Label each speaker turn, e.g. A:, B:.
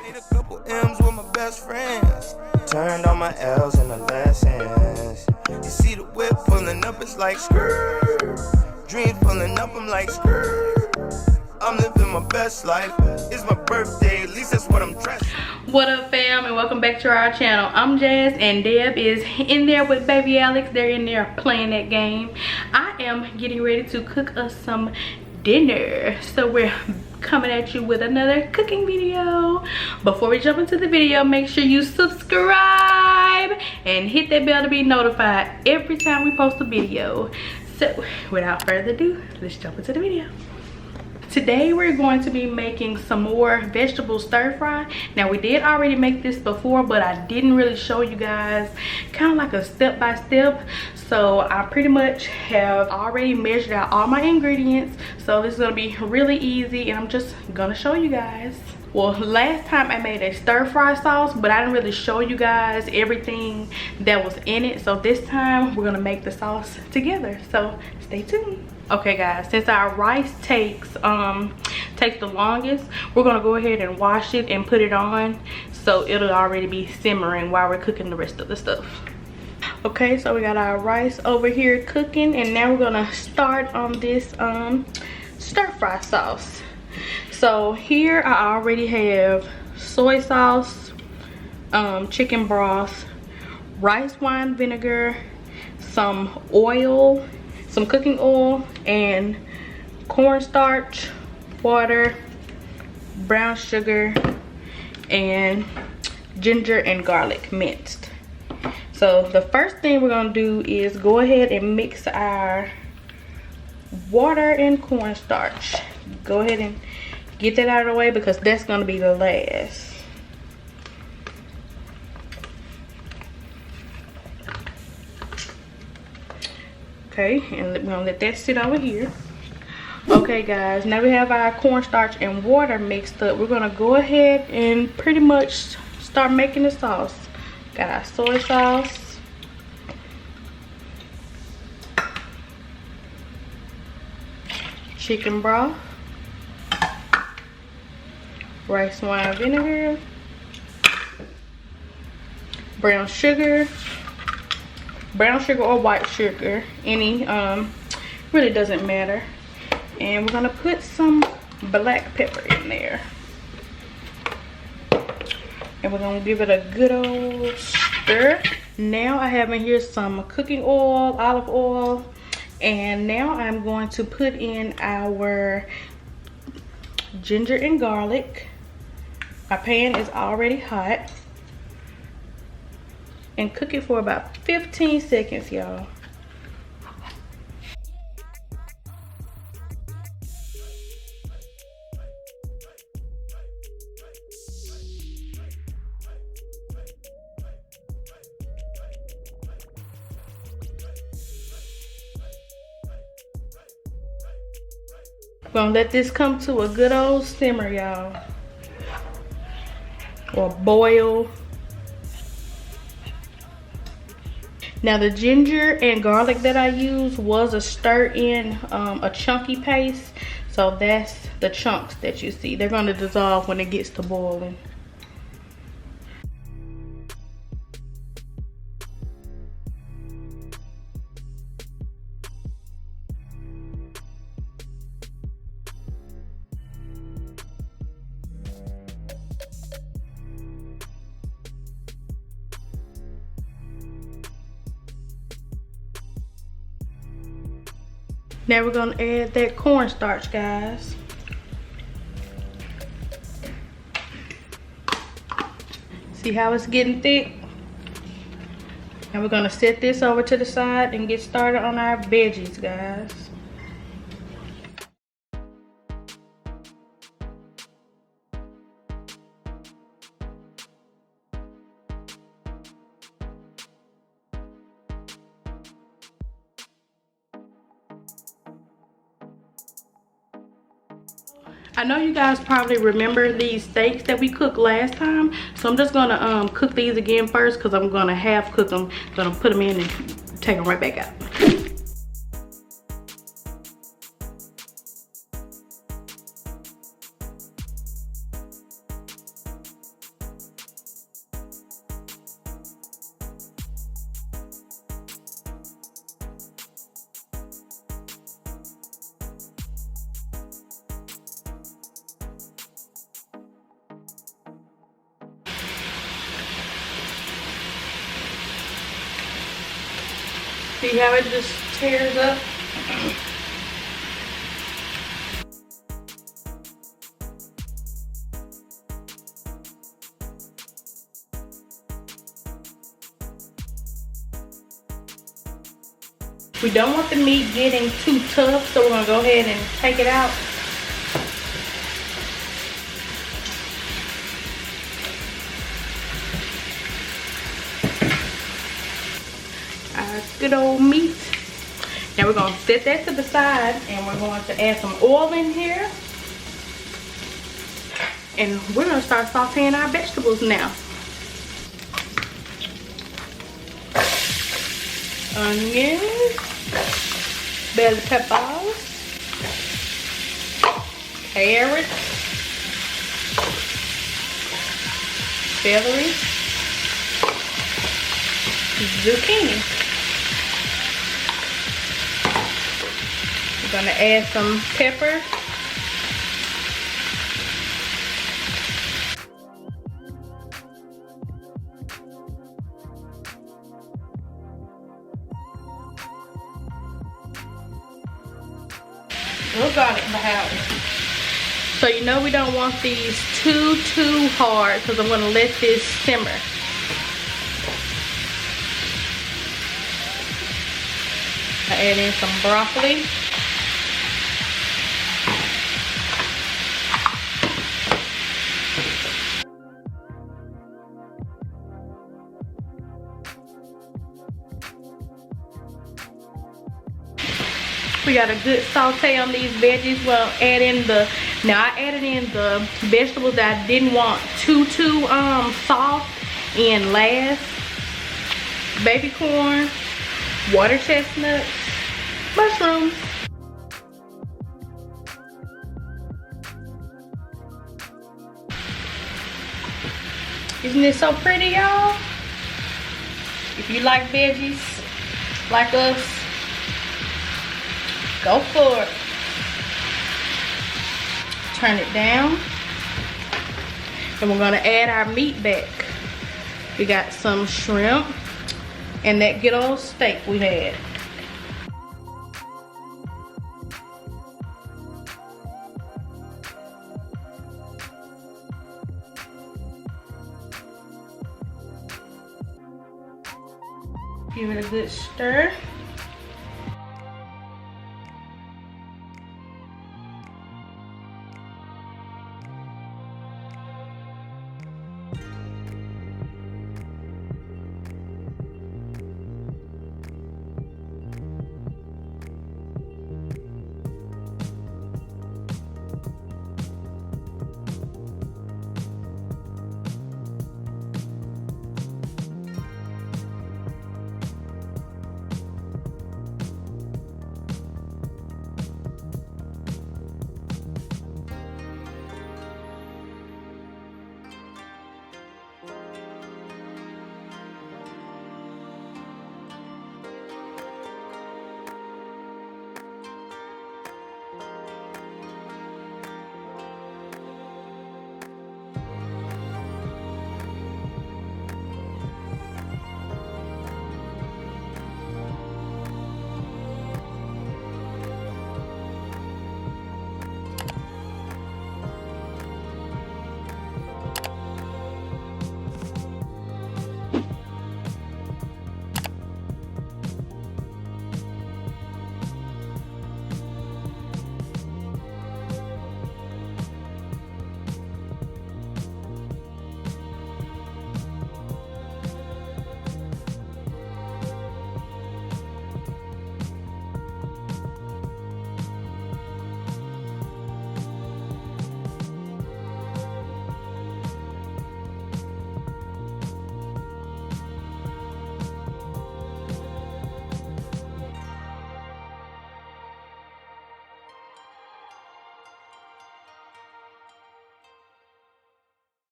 A: Made a couple M's with my best friends. Turned all my L's into lessons. You see the whip pulling up, it's like skirt. Dreams pulling up, I'm like skirt. I'm living my best life. It's my birthday, at least that's what I'm dressed.
B: What up, fam, and welcome back to our channel. I'm Jazz, and Deb is in there with baby Alex. They're in there playing that game. I am getting ready to cook us some dinner, so we're coming at you with another cooking video. Before we jump into the video, make sure you subscribe and hit that bell to be notified every time we post a video. So without further ado, let's jump into the video. Today we're going to be making some more vegetable stir fry. Now we did already make this before, but I didn't really show you guys kind of like a step-by-step. So I pretty much have already measured out all my ingredients. So this is going to be really easy, and I'm just going to show you guys. Well, last time I made a stir fry sauce, but I didn't really show you guys everything that was in it. So this time we're gonna make the sauce together, so stay tuned. Okay guys, since our rice takes the longest, we're gonna go ahead and wash it and put it on, so it'll already be simmering while we're cooking the rest of the stuff. Okay, so we got our rice over here cooking, and now we're gonna start on this stir fry sauce. So here I already have soy sauce, chicken broth, rice wine vinegar, some oil, some cooking oil, and cornstarch, water, brown sugar, and ginger and garlic minced. So the first thing we're gonna do is go ahead and mix our water and cornstarch. Go ahead and get that out of the way because that's gonna be the last. Okay, and we're gonna let that sit over here. Okay guys, now we have our cornstarch and water mixed up. We're gonna go ahead and pretty much start making the sauce. Got our soy sauce, chicken broth, rice wine vinegar, brown sugar or white sugar, any really doesn't matter. And we're gonna put some black pepper in there, and we're gonna give it a good old stir. Now I have in here some cooking oil, olive oil, and now I'm going to put in our ginger and garlic. My pan is already hot, and cook it for about 15 seconds, y'all. We're gonna let this come to a good old simmer, y'all, or boil. Now the ginger and garlic that I used was a stir-in, a chunky paste. So that's the chunks that you see. They're gonna dissolve when it gets to boiling. Now we're gonna add that cornstarch, guys. See how it's getting thick? And we're gonna set this over to the side and get started on our veggies, guys. I know you guys probably remember these steaks that we cooked last time, so I'm just gonna cook these again first because I'm gonna half cook them. Gonna put them in and take them right back out. See how it just tears up? We don't want the meat getting too tough, so we're gonna go ahead and take it out. Our good old meat. Now we're gonna set that to the side and we're going to add some oil in here. And we're gonna start sauteing our vegetables now. Onions, bell peppers, carrots, celery, zucchini. We're gonna add some pepper. Little garlic powder. So you know we don't want these too hard because I'm gonna let this simmer. I add in some broccoli. We got a good saute on these veggies. Well, add in the, now I added in the vegetables that I didn't want too soft in last. Baby corn, water chestnuts, mushrooms. Isn't this so pretty, y'all? If you like veggies like us, go for it. Turn it down. And we're gonna add our meat back. We got some shrimp and that good old steak we had. Give it a good stir.